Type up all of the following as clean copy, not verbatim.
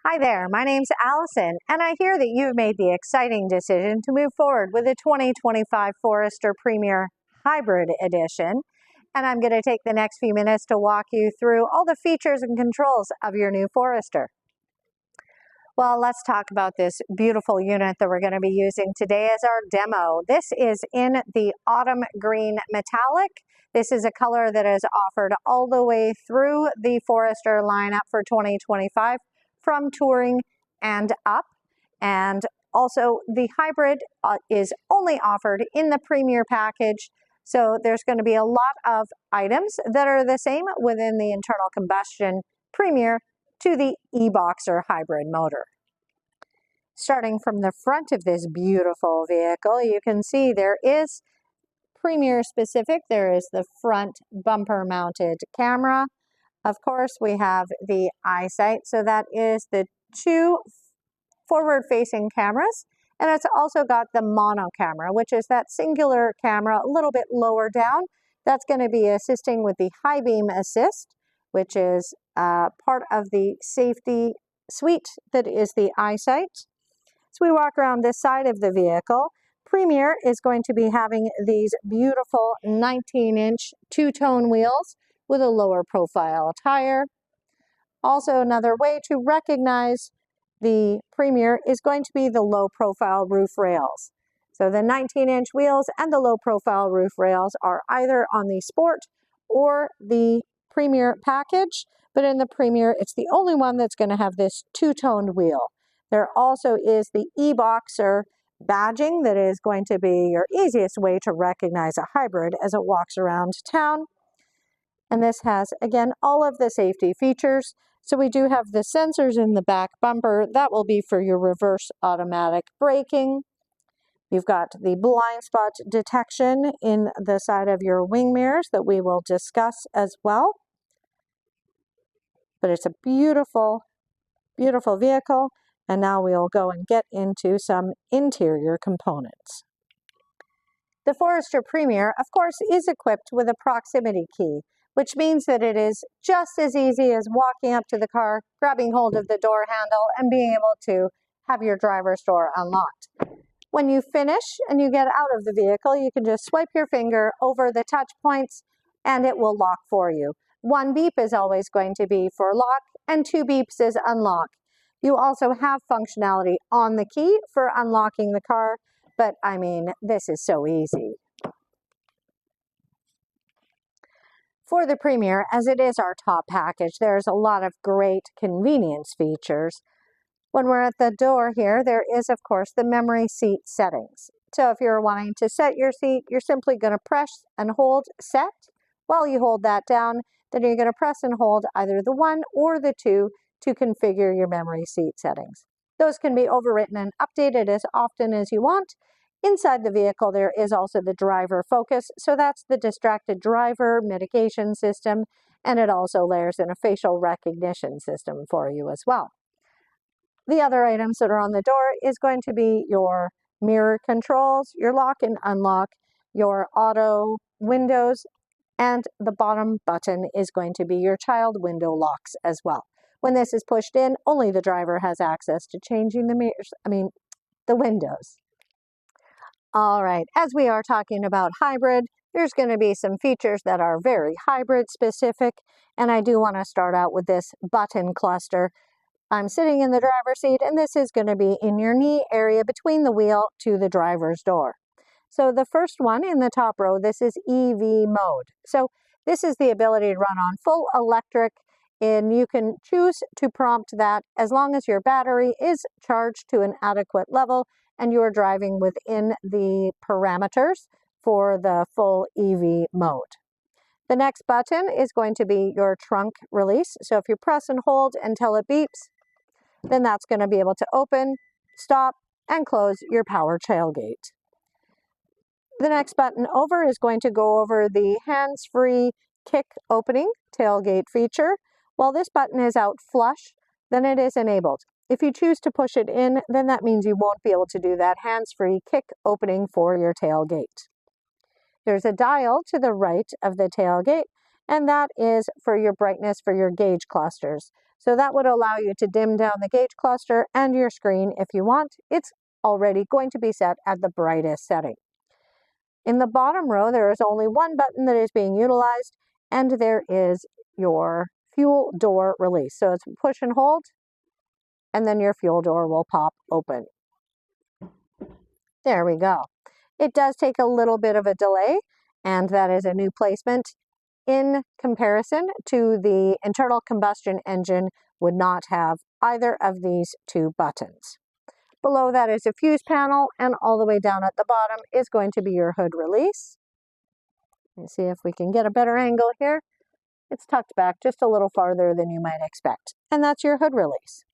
Hi there, my name's Allison, and I hear that you've made the exciting decision to move forward with the 2025 Forester Premier Hybrid Edition. And I'm going to take the next few minutes to walk you through all the features and controls of your new Forester. Well, let's talk about this beautiful unit that we're going to be using today as our demo. This is in the autumn green metallic. This is a color that is offered all the way through the Forester lineup for 2025 from touring and up. And also the hybrid is only offered in the Premier package. So there's going to be a lot of items that are the same within the internal combustion Premier to the e-Boxer hybrid motor. Starting from the front of this beautiful vehicle, you can see there is Premier specific. There is the front bumper mounted camera. Of course, we have the EyeSight, so that is the two forward-facing cameras, and it's also got the mono camera, which is that singular camera a little bit lower down. That's going to be assisting with the high beam assist, which is part of the safety suite that is the EyeSight. As we walk around this side of the vehicle, Premier is going to be having these beautiful 19-inch two-tone wheels with a lower profile tire. Also, another way to recognize the Premier is going to be the low profile roof rails. So the 19-inch wheels and the low profile roof rails are either on the Sport or the Premier package, but in the Premier, it's the only one that's going to have this two-toned wheel. There also is the e-Boxer badging that is going to be your easiest way to recognize a hybrid as it walks around town. And this has, again, all of the safety features. So we do have the sensors in the back bumper. That will be for your reverse automatic braking. You've got the blind spot detection in the side of your wing mirrors that we will discuss as well. But it's a beautiful, beautiful vehicle. And now we'll go and get into some interior components. The Forester Premier, of course, is equipped with a proximity key, which means that it is just as easy as walking up to the car, grabbing hold of the door handle, and being able to have your driver's door unlocked. When you finish and you get out of the vehicle, you can just swipe your finger over the touch points and it will lock for you. One beep is always going to be for lock and two beeps is unlock. You also have functionality on the key for unlocking the car, but I mean, this is so easy. For the Premier, as it is our top package, there's a lot of great convenience features. When we're at the door here, there is, of course, the memory seat settings. So if you're wanting to set your seat, you're simply going to press and hold set. While you hold that down, then you're going to press and hold either the 1 or the 2 to configure your memory seat settings. Those can be overwritten and updated as often as you want. Inside the vehicle, there is also the driver focus. So that's the distracted driver mitigation system, and it also layers in a facial recognition system for you as well. The other items that are on the door is going to be your mirror controls, your lock and unlock, your auto windows, and the bottom button is going to be your child window locks as well. When this is pushed in, only the driver has access to changing the windows. All right, as we are talking about hybrid, there's going to be some features that are very hybrid specific, and I do want to start out with this button cluster. I'm sitting in the driver's seat, and this is going to be in your knee area between the wheel to the driver's door. So the first one in the top row, this is EV mode. So this is the ability to run on full electric, and you can choose to prompt that as long as your battery is charged to an adequate level and you're driving within the parameters for the full EV mode. The next button is going to be your trunk release. So if you press and hold until it beeps, then that's going to be able to open, stop, and close your power tailgate. The next button over is going to go over the hands-free kick opening tailgate feature. While this button is out flush, then it is enabled. If you choose to push it in, then that means you won't be able to do that hands-free kick opening for your tailgate. There's a dial to the right of the tailgate, and that is for your brightness for your gauge clusters. So that would allow you to dim down the gauge cluster and your screen if you want. It's already going to be set at the brightest setting. In the bottom row, there is only one button that is being utilized, and there is your fuel door release. So it's push and hold, and then your fuel door will pop open. There we go. It does take a little bit of a delay, and that is a new placement in comparison to the internal combustion engine would not have either of these two buttons. Below that is a fuse panel, and all the way down at the bottom is going to be your hood release. Let's see if we can get a better angle here. It's tucked back just a little farther than you might expect, and that's your hood release.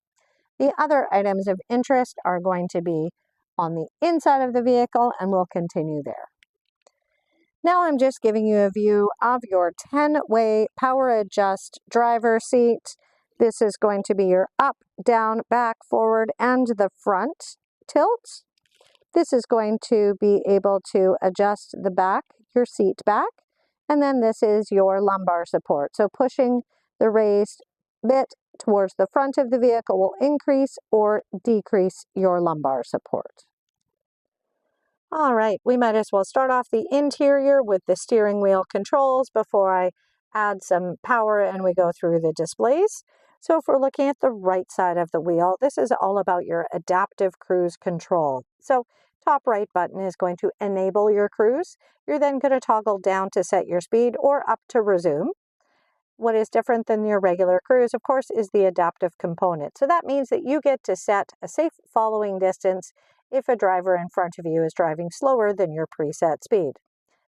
The other items of interest are going to be on the inside of the vehicle, and we'll continue there. Now I'm just giving you a view of your 10-way power adjust driver seat. This is going to be your up, down, back, forward, and the front tilt. This is going to be able to adjust the back, your seat back, and then this is your lumbar support. So pushing the raised bit towards the front of the vehicle will increase or decrease your lumbar support. All right, we might as well start off the interior with the steering wheel controls before I add some power and we go through the displays. So if we're looking at the right side of the wheel, this is all about your adaptive cruise control. So top right button is going to enable your cruise. You're then going to toggle down to set your speed or up to resume. What is different than your regular cruise, of course, is the adaptive component. So that means that you get to set a safe following distance if a driver in front of you is driving slower than your preset speed.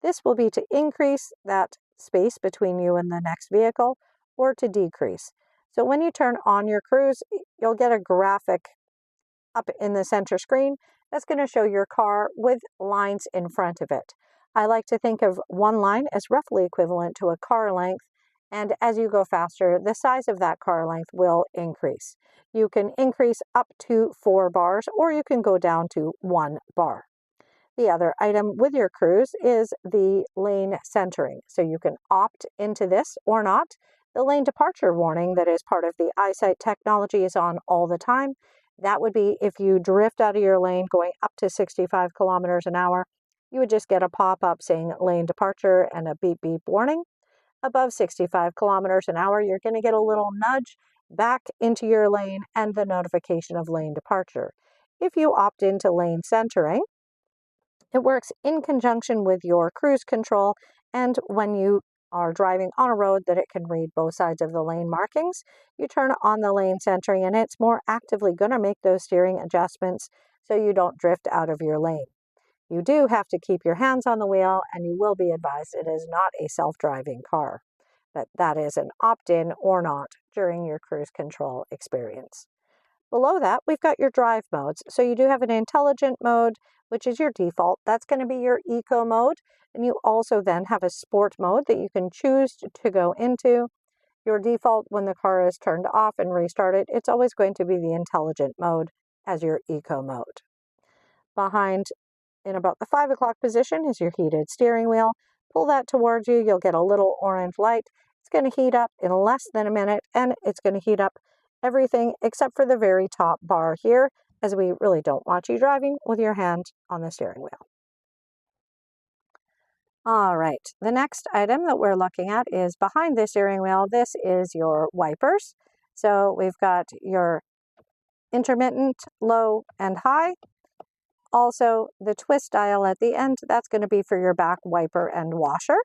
This will be to increase that space between you and the next vehicle or to decrease. So when you turn on your cruise, you'll get a graphic up in the center screen that's going to show your car with lines in front of it. I like to think of one line as roughly equivalent to a car length, and as you go faster, the size of that car length will increase. You can increase up to 4 bars, or you can go down to 1 bar. The other item with your cruise is the lane centering. So you can opt into this or not. The lane departure warning that is part of the EyeSight technology is on all the time. That would be if you drift out of your lane going up to 65 kilometers an hour, you would just get a pop-up saying lane departure and a beep beep warning. Above 65 kilometers an hour, you're going to get a little nudge back into your lane and the notification of lane departure. If you opt into lane centering, it works in conjunction with your cruise control, and when you are driving on a road that it can read both sides of the lane markings, you turn on the lane centering and it's more actively going to make those steering adjustments so you don't drift out of your lane. You do have to keep your hands on the wheel, and you will be advised it is not a self-driving car, but that is an opt-in or not during your cruise control experience. Below that, we've got your drive modes. So you do have an intelligent mode, which is your default. That's going to be your eco mode. And you also then have a sport mode that you can choose to go into. Your default, when the car is turned off and restarted, it's always going to be the intelligent mode as your eco mode. Behind, in about the 5 o'clock position, is your heated steering wheel. Pull that towards you, you'll get a little orange light. It's going to heat up in less than a minute, and it's going to heat up everything except for the very top bar here, as we really don't want you driving with your hand on the steering wheel. All right, the next item that we're looking at is behind the steering wheel. This is your wipers. So we've got your intermittent, low, and high. Also, the twist dial at the end, that's going to be for your back wiper and washer.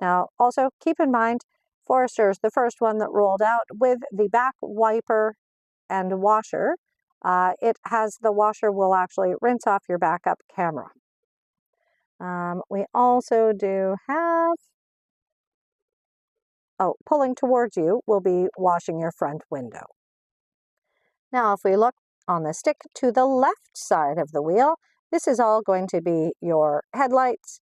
Now, also keep in mind, Forester is the first one that rolled out with the back wiper and washer. It has the washer will actually rinse off your backup camera. We also do have, pulling towards you will be washing your front window. Now, if we look on the stick to the left side of the wheel, this is all going to be your headlights.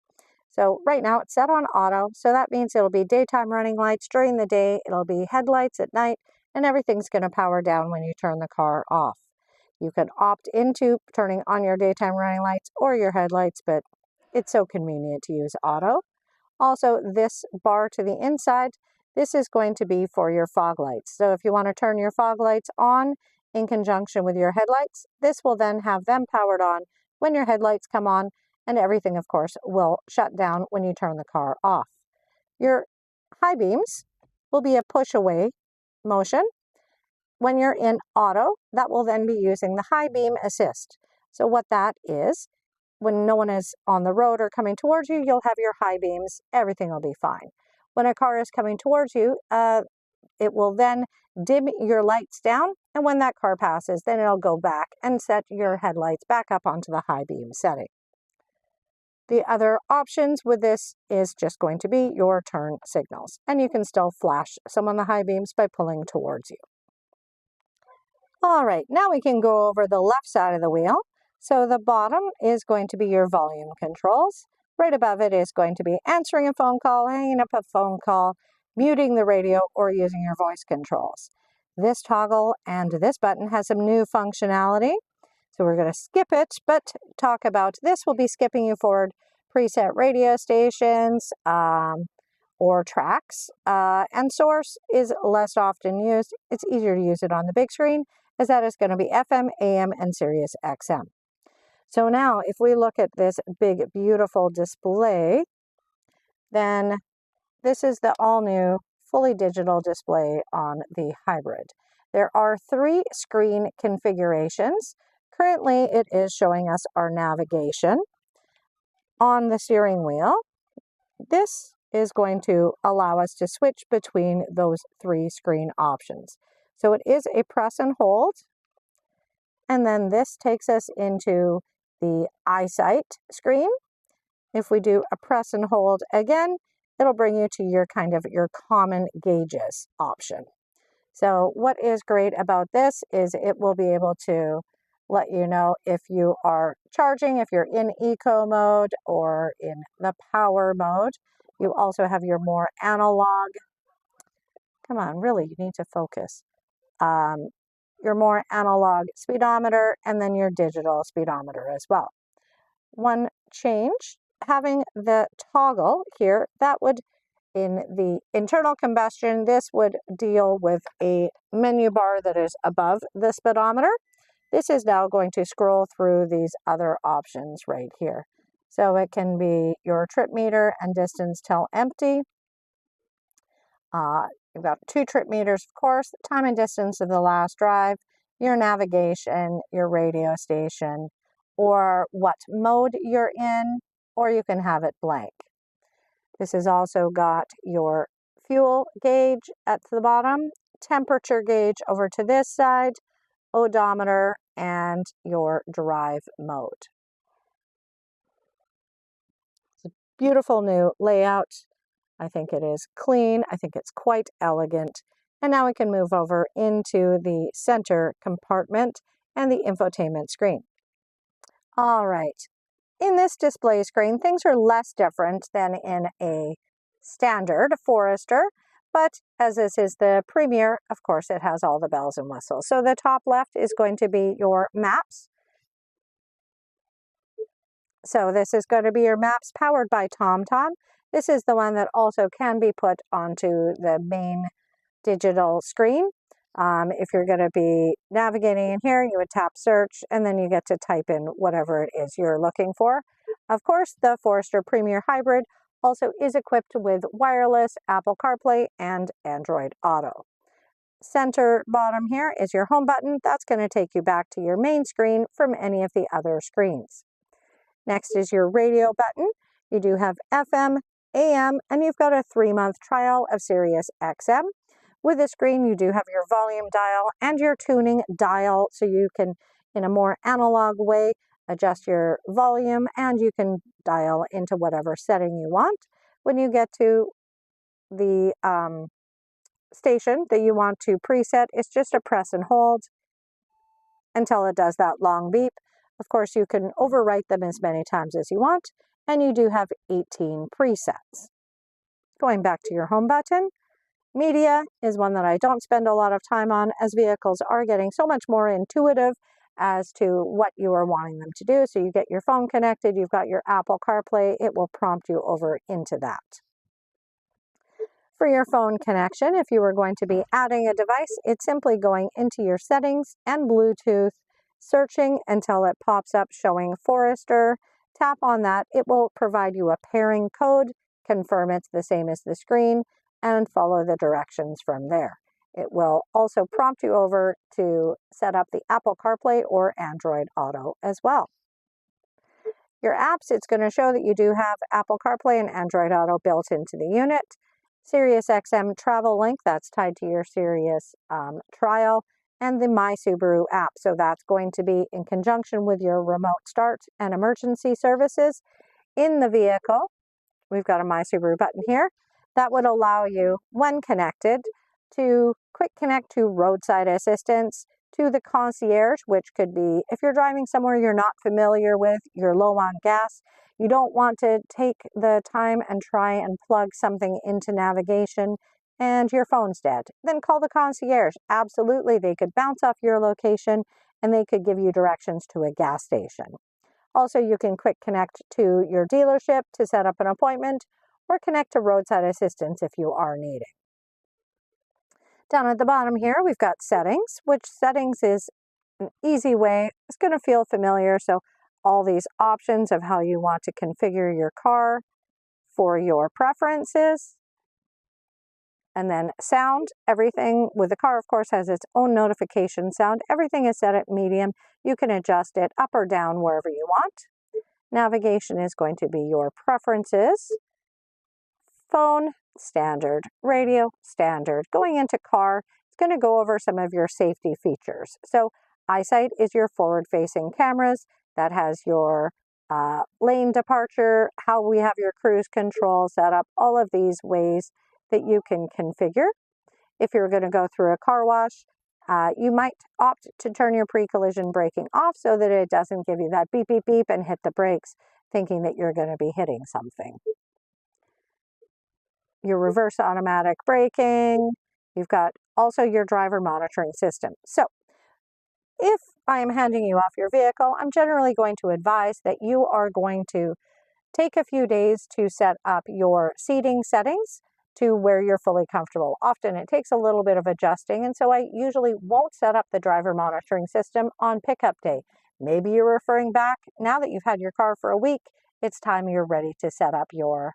So right now it's set on auto, so that means it'll be daytime running lights during the day, it'll be headlights at night, and everything's going to power down when you turn the car off. You can opt into turning on your daytime running lights or your headlights, but it's so convenient to use auto. Also, this bar to the inside, This is going to be for your fog lights. So if you want to turn your fog lights on in conjunction with your headlights, this will then have them powered on when your headlights come on, and everything, of course, will shut down when you turn the car off. Your high beams will be a push away motion. When you're in auto, that will then be using the high beam assist. So what that is, when no one is on the road or coming towards you, you'll have your high beams, everything will be fine. When a car is coming towards you, it will then dim your lights down, and when that car passes, then it'll go back and set your headlights back up onto the high beam setting. The other options with this is just going to be your turn signals, and you can still flash some on the high beams by pulling towards you. All right, now we can go over the left side of the wheel. So the bottom is going to be your volume controls. Right above it is going to be answering a phone call, hanging up a phone call, muting the radio, or using your voice controls. This toggle and this button has some new functionality. So we're going to skip it, but talk about this. We'll be skipping you forward preset radio stations or tracks. And source is less often used. It's easier to use it on the big screen, as that is going to be FM, AM, and Sirius XM. So now if we look at this big, beautiful display, then this is the all-new, fully digital display on the hybrid. There are 3 screen configurations. Currently, it is showing us our navigation on the steering wheel. This is going to allow us to switch between those 3 screen options. So it is a press and hold, and then this takes us into the eyesight screen. If we do a press and hold again, it'll bring you to your your common gauges option. So what is great about this is it will be able to let you know if you are charging, if you're in eco mode or in the power mode. You also have your more analog, come on, really, you need to focus. Your more analog speedometer, and then your digital speedometer as well. One change, having the toggle here, that would, in the internal combustion, this would deal with a menu bar that is above the speedometer. This is now going to scroll through these other options right here. So it can be your trip meter and distance till empty. You've got 2 trip meters, of course, time and distance of the last drive, your navigation, your radio station, or what mode you're in, or you can have it blank. This has also got your fuel gauge at the bottom, temperature gauge over to this side, odometer, and your drive mode. It's a beautiful new layout. I think it is clean. I think it's quite elegant. And now we can move over into the center compartment and the infotainment screen. All right. In this display screen, things are less different than in a standard Forester, but as this is the Premier, of course, it has all the bells and whistles. So the top left is going to be your maps. So this is going to be your maps powered by TomTom. This is the one that also can be put onto the main digital screen. If you're going to be navigating in here, you would tap search, and then you get to type in whatever it is you're looking for. Of course, the Forester Premier Hybrid also is equipped with wireless Apple CarPlay and Android Auto. Center bottom here is your home button. That's going to take you back to your main screen from any of the other screens. Next is your radio button. You do have FM, AM, and you've got a 3-month trial of Sirius XM. With the screen, you do have your volume dial and your tuning dial, so you can, in a more analog way, adjust your volume, and you can dial into whatever setting you want. When you get to the station that you want to preset, it's just a press and hold until it does that long beep. Of course, you can overwrite them as many times as you want, and you do have 18 presets. Going back to your home button, media is one that I don't spend a lot of time on, as vehicles are getting so much more intuitive as to what you are wanting them to do. So you get your phone connected, you've got your Apple CarPlay, it will prompt you over into that. For your phone connection, if you were going to be adding a device, it's simply going into your settings and Bluetooth, searching until it pops up showing Forester. Tap on that. It will provide you a pairing code, confirm it's the same as the screen, and follow the directions from there. It will also prompt you over to set up the Apple CarPlay or Android Auto as well. Your apps, it's going to show that you do have Apple CarPlay and Android Auto built into the unit. SiriusXM Travel Link, that's tied to your Sirius trial, and the My Subaru app. So that's going to be in conjunction with your remote start and emergency services in the vehicle. We've got a My Subaru button here that would allow you, when connected, to quick connect to roadside assistance, to the concierge, which could be if you're driving somewhere you're not familiar with, you're low on gas, you don't want to take the time and try and plug something into navigation and your phone's dead, then call the concierge. Absolutely, they could bounce off your location and they could give you directions to a gas station. Also, you can quick connect to your dealership to set up an appointment or connect to roadside assistance if you are needing. Down at the bottom here, we've got settings, which settings is an easy way. It's going to feel familiar. So all these options of how you want to configure your car for your preferences. And then sound, everything with the car, of course, has its own notification sound. Everything is set at medium. You can adjust it up or down wherever you want. Navigation is going to be your preferences. Phone, standard. Radio, standard. Going into car, it's going to go over some of your safety features. So eyesight is your forward-facing cameras. That has your lane departure, how we have your cruise control set up, all of these ways that you can configure. If you're going to go through a car wash, you might opt to turn your pre-collision braking off so that it doesn't give you that beep, beep, beep and hit the brakes thinking that you're going to be hitting something. Your reverse automatic braking. You've got also your driver monitoring system. So if I am handing you off your vehicle, I'm generally going to advise that you are going to take a few days to set up your seating settings to where you're fully comfortable. Often it takes a little bit of adjusting, and so I usually won't set up the driver monitoring system on pickup day. Maybe you're referring back, now that you've had your car for a week, it's time you're ready to set up your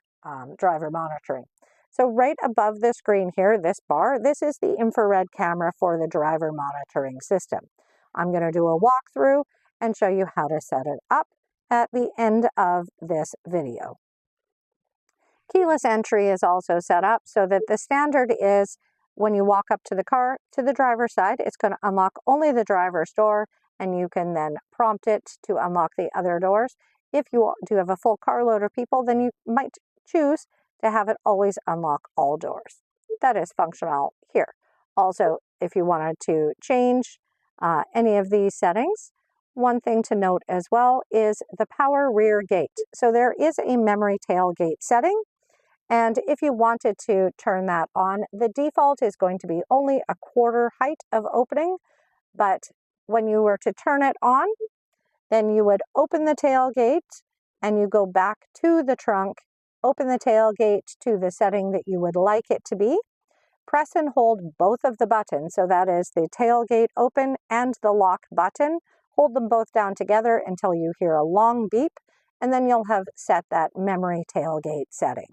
driver monitoring. So right above the screen here, this bar, this is the infrared camera for the driver monitoring system. I'm going to do a walkthrough and show you how to set it up at the end of this video. Keyless entry is also set up so that the standard is when you walk up to the car, to the driver's side, it's going to unlock only the driver's door, and you can then prompt it to unlock the other doors. If you do have a full carload of people, then you might choose to have it always unlock all doors. That is functional here. Also, if you wanted to change any of these settings, one thing to note as well is the power rear gate. So there is a memory tailgate setting, and if you wanted to turn that on, the default is going to be only a quarter height of opening, but when you were to turn it on, then you would open the tailgate and you go back to the trunk, open the tailgate to the setting that you would like it to be, press and hold both of the buttons, so that is the tailgate open and the lock button. Hold them both down together until you hear a long beep, and then you'll have set that memory tailgate setting.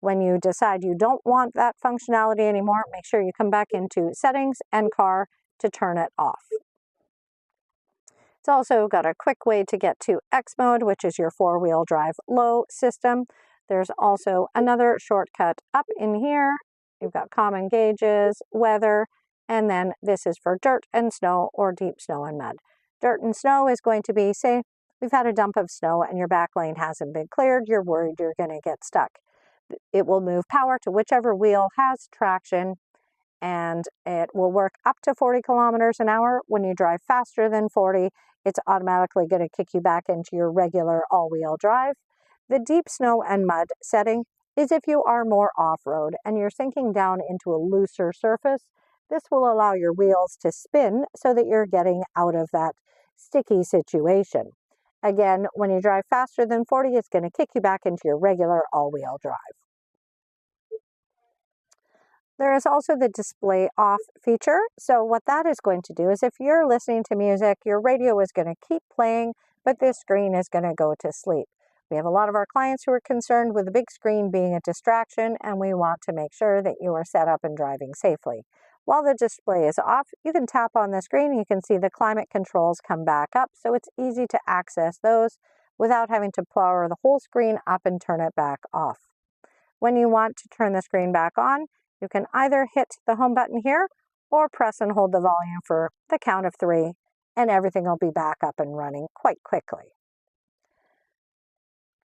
When you decide you don't want that functionality anymore, make sure you come back into settings and car to turn it off. It's also got a quick way to get to X mode, which is your four-wheel drive low system. There's also another shortcut up in here. You've got common gauges, weather, and then this is for dirt and snow or deep snow and mud. Dirt and snow is going to be, say, we've had a dump of snow and your back lane hasn't been cleared, you're worried you're going to get stuck. It will move power to whichever wheel has traction, and it will work up to 40 kilometers an hour. When you drive faster than 40, it's automatically going to kick you back into your regular all-wheel drive. The deep snow and mud setting is if you are more off-road and you're sinking down into a looser surface. This will allow your wheels to spin so that you're getting out of that sticky situation. Again, when you drive faster than 40, it's going to kick you back into your regular all-wheel drive. There is also the display off feature. So what that is going to do is if you're listening to music, your radio is going to keep playing, but this screen is going to go to sleep. We have a lot of our clients who are concerned with the big screen being a distraction, and we want to make sure that you are set up and driving safely. While the display is off, you can tap on the screen. You can see the climate controls come back up, so it's easy to access those without having to power the whole screen up and turn it back off. When you want to turn the screen back on, you can either hit the home button here or press and hold the volume for the count of 3, and everything will be back up and running quite quickly.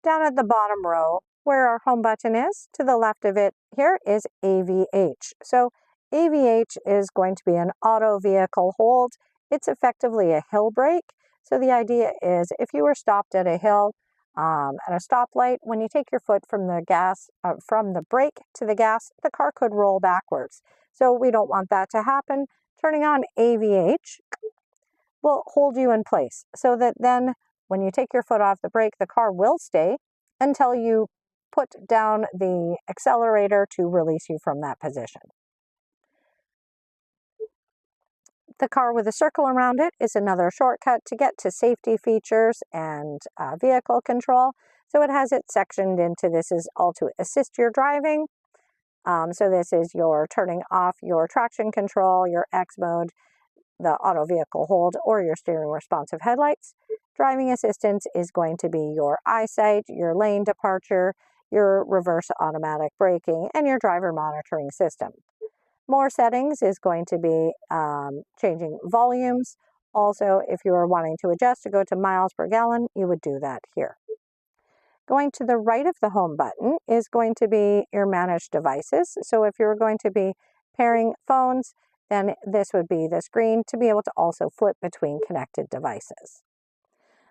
Down at the bottom row, where our home button is, to the left of it here is AVH. So AVH is going to be an auto vehicle hold. It's effectively a hill brake. So the idea is if you were stopped at a hill, at a stoplight, when you take your foot from the brake to the gas, the car could roll backwards. So we don't want that to happen. Turning on AVH will hold you in place so that then when you take your foot off the brake, the car will stay until you put down the accelerator to release you from that position. The car with a circle around it is another shortcut to get to safety features and vehicle control. So it has it sectioned into this is all to assist your driving. So this is your turning off your traction control, your X mode, the auto vehicle hold, or your steering responsive headlights. Driving assistance is going to be your eyesight, your lane departure, your reverse automatic braking, and your driver monitoring system. More settings is going to be changing volumes. Also, if you are wanting to adjust to go to miles per gallon, you would do that here. Going to the right of the home button is going to be your managed devices. So if you're going to be pairing phones, then this would be the screen to be able to also flip between connected devices.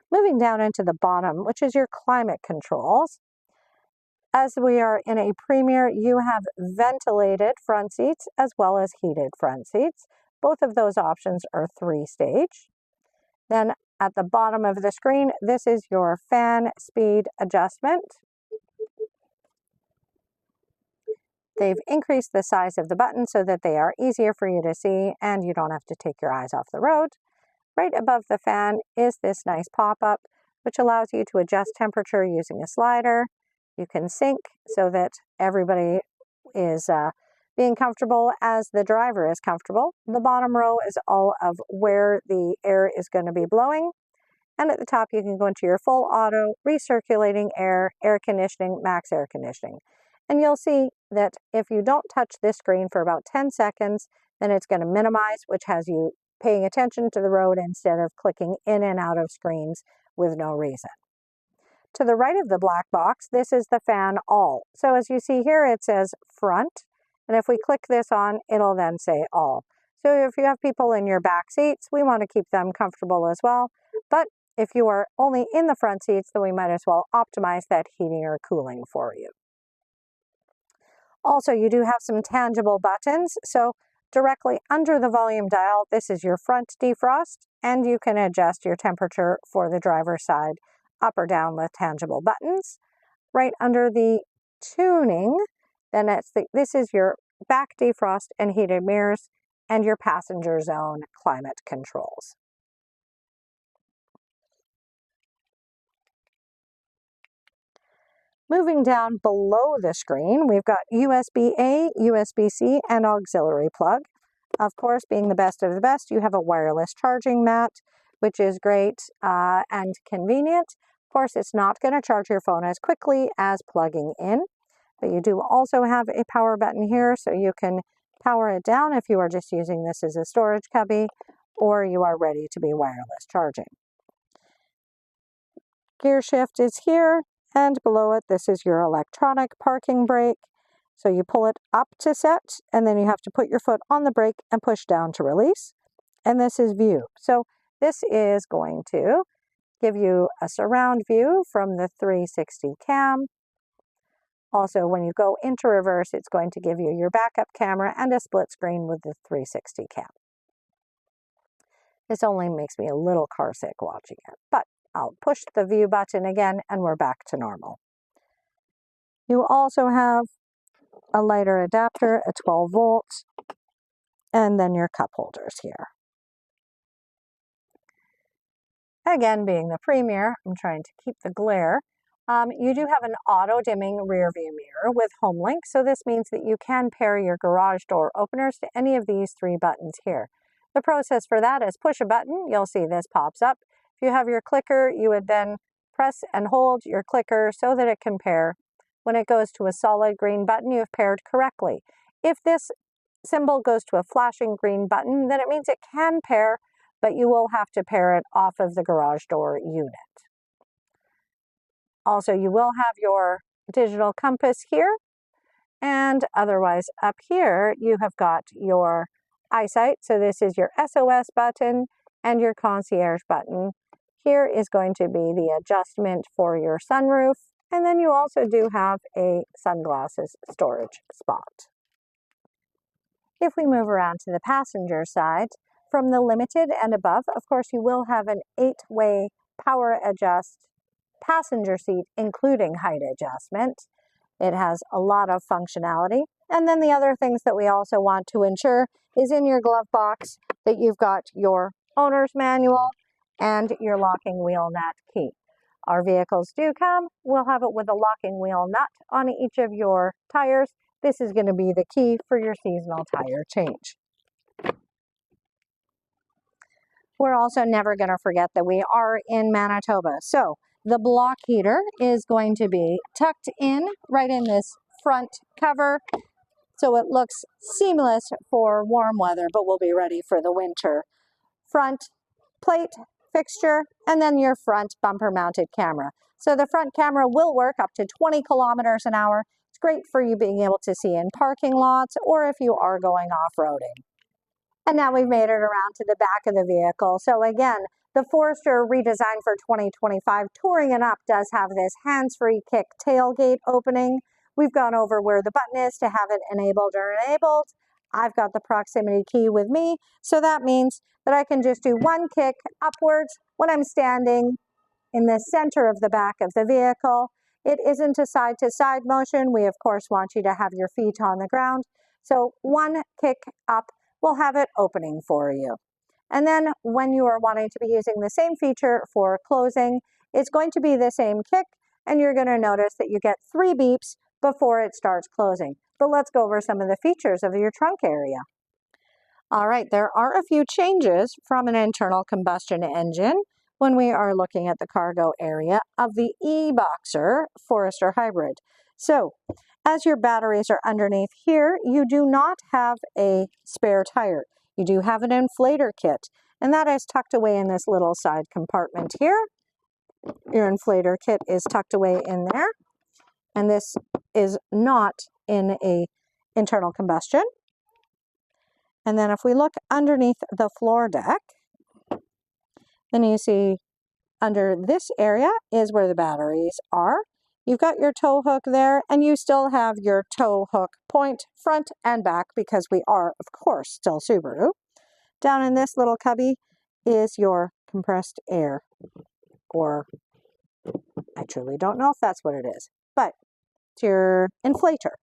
Moving down into the bottom, which is your climate controls. As we are in a Premier, you have ventilated front seats as well as heated front seats. Both of those options are 3-stage. Then at the bottom of the screen, this is your fan speed adjustment. They've increased the size of the button so that they are easier for you to see and you don't have to take your eyes off the road. Right above the fan is this nice pop-up, which allows you to adjust temperature using a slider. You can sync so that everybody is being comfortable as the driver is comfortable. The bottom row is all of where the air is going to be blowing. And at the top, you can go into your full auto, recirculating air, air conditioning, max air conditioning. And you'll see that if you don't touch this screen for about 10 seconds, then it's going to minimize, which has you paying attention to the road instead of clicking in and out of screens with no reason. To the right of the black box, this is the fan all. So as you see here, it says front. And if we click this on, it'll then say all. So if you have people in your back seats, we want to keep them comfortable as well. But if you are only in the front seats, then we might as well optimize that heating or cooling for you. Also, you do have some tangible buttons. So directly under the volume dial, this is your front defrost, and you can adjust your temperature for the driver's side up or down with tangible buttons. Right under the tuning, then this is your back defrost and heated mirrors and your passenger zone climate controls. Moving down below the screen, we've got USB-A, USB-C, and auxiliary plug. Of course, being the best of the best, you have a wireless charging mat, which is great and convenient. Of course, it's not going to charge your phone as quickly as plugging in, but you do also have a power button here, so you can power it down if you are just using this as a storage cubby, or you are ready to be wireless charging. Gear shift is here, and below it, this is your electronic parking brake. So you pull it up to set, and then you have to put your foot on the brake and push down to release. And this is view. So this is going to give you a surround view from the 360 cam. Also, when you go into reverse, it's going to give you your backup camera and a split screen with the 360 cam. This only makes me a little car sick watching it, but I'll push the view button again and we're back to normal. You also have a lighter adapter, a 12 volts, and then your cup holders here. Again, being the Premier, I'm trying to keep the glare. You do have an auto-dimming rear view mirror with HomeLink, so this means that you can pair your garage door openers to any of these 3 buttons here. The process for that is push a button, you'll see this pops up. If you have your clicker, you would then press and hold your clicker so that it can pair. When it goes to a solid green button, you have paired correctly. If this symbol goes to a flashing green button, then it means it can pair, but you will have to pair it off of the garage door unit. Also, you will have your digital compass here, and otherwise up here you have got your eyesight. So this is your SOS button and your concierge button. Here is going to be the adjustment for your sunroof, and then you also do have a sunglasses storage spot. If we move around to the passenger side, from the Limited and above, of course, you will have an 8-way power adjust passenger seat, including height adjustment. It has a lot of functionality. And then the other things that we also want to ensure is in your glove box that you've got your owner's manual and your locking wheel nut key. Our vehicles do come, we'll have it with a locking wheel nut on each of your tires. This is going to be the key for your seasonal tire change. We're also never going to forget that we are in Manitoba. So the block heater is going to be tucked in right in this front cover. So it looks seamless for warm weather, but will be ready for the winter. Front plate fixture, and then your front bumper mounted camera. So the front camera will work up to 20 kilometers an hour. It's great for you being able to see in parking lots or if you are going off-roading. And now we've made it around to the back of the vehicle. So again, the Forester redesign for 2025 Touring and Up does have this hands-free kick tailgate opening. We've gone over where the button is to have it enabled or enabled. I've got the proximity key with me, so that means that I can just do one kick upwards when I'm standing in the center of the back of the vehicle. It isn't a side-to-side motion. We, of course, want you to have your feet on the ground. So one kick up will have it opening for you. And then when you are wanting to be using the same feature for closing, it's going to be the same kick, and you're going to notice that you get 3 beeps before it starts closing. But let's go over some of the features of your trunk area. All right, there are a few changes from an internal combustion engine when we are looking at the cargo area of the E-Boxer Forester Hybrid. So, as your batteries are underneath here, you do not have a spare tire. You do have an inflator kit, and that is tucked away in this little side compartment here. Your inflator kit is tucked away in there, and this is not in a internal combustion. And then if we look underneath the floor deck, then you see under this area is where the batteries are. You've got your tow hook there, and you still have your tow hook point front and back because we are, of course, still Subaru. Down in this little cubby is your compressed air, or I truly don't know if that's what it is, but it's your inflator.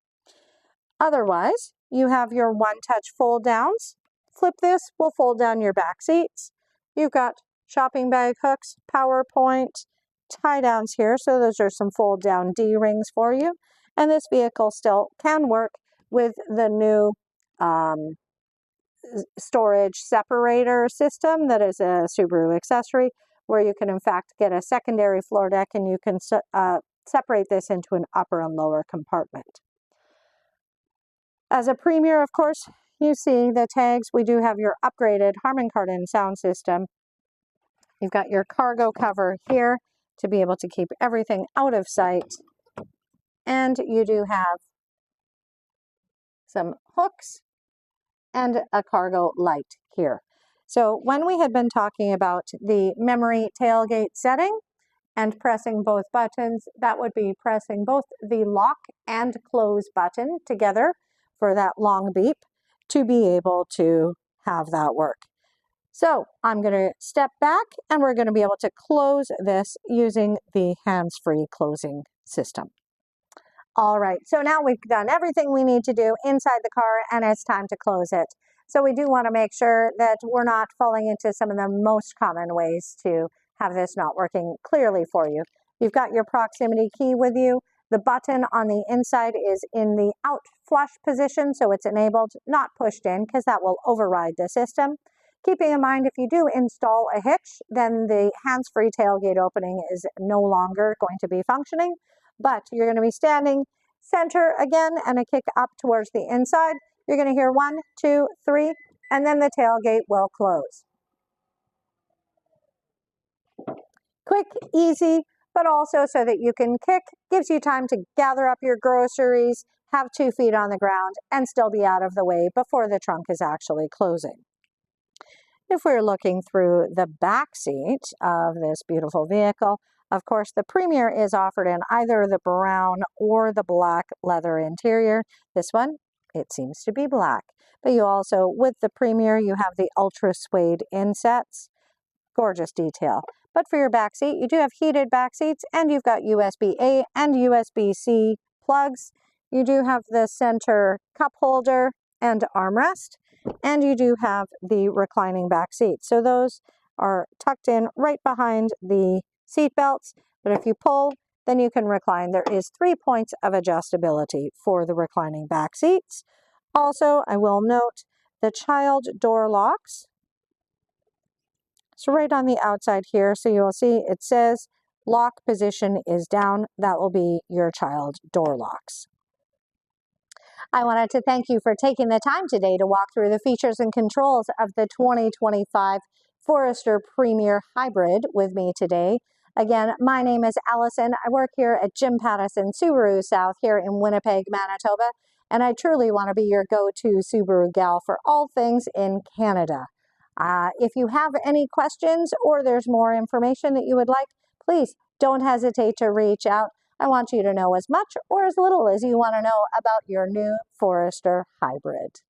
Otherwise, you have your one-touch fold downs. Flip this, will fold down your back seats. You've got shopping bag hooks, power point, tie downs here. So those are some fold down D-rings for you. And this vehicle still can work with the new storage separator system that is a Subaru accessory, where you can in fact get a secondary floor deck and you can separate this into an upper and lower compartment. As a Premier, of course, you see the tags. We do have your upgraded Harman Kardon sound system. You've got your cargo cover here to be able to keep everything out of sight. And you do have some hooks and a cargo light here. So when we had been talking about the memory tailgate setting and pressing both buttons, that would be pressing both the lock and close button together for that long beep to be able to have that work. So I'm going to step back and we're going to be able to close this using the hands-free closing system. All right, so now we've done everything we need to do inside the car and it's time to close it. So we do want to make sure that we're not falling into some of the most common ways to have this not working clearly for you. You've got your proximity key with you. The button on the inside is in the out flush position, so it's enabled, not pushed in, because that will override the system. Keeping in mind, if you do install a hitch, then the hands-free tailgate opening is no longer going to be functioning, but you're going to be standing center again and a kick up towards the inside. You're going to hear 1, 2, 3, and then the tailgate will close. Quick, easy, but also so that you can kick, gives you time to gather up your groceries, have 2 feet on the ground, and still be out of the way before the trunk is actually closing. If we're looking through the back seat of this beautiful vehicle, of course, the Premier is offered in either the brown or the black leather interior. This one, it seems to be black. But you also, with the Premier, you have the ultra suede insets. Gorgeous detail. But for your back seat, you do have heated back seats, and you've got USB-A and USB-C plugs. You do have the center cup holder and armrest, and you do have the reclining back seat. So those are tucked in right behind the seat belts, but if you pull, then you can recline. There is 3 points of adjustability for the reclining back seats. Also, I will note the child door locks. So right on the outside here, so you will see it says lock position is down. That will be your child door locks. I wanted to thank you for taking the time today to walk through the features and controls of the 2025 Forester Premier Hybrid with me today. Again, my name is Allison. I work here at Jim Pattison Subaru South here in Winnipeg, Manitoba, and I truly want to be your go-to Subaru gal for all things in Canada. If you have any questions or there's more information that you would like, please don't hesitate to reach out. I want you to know as much or as little as you want to know about your new Forester Hybrid.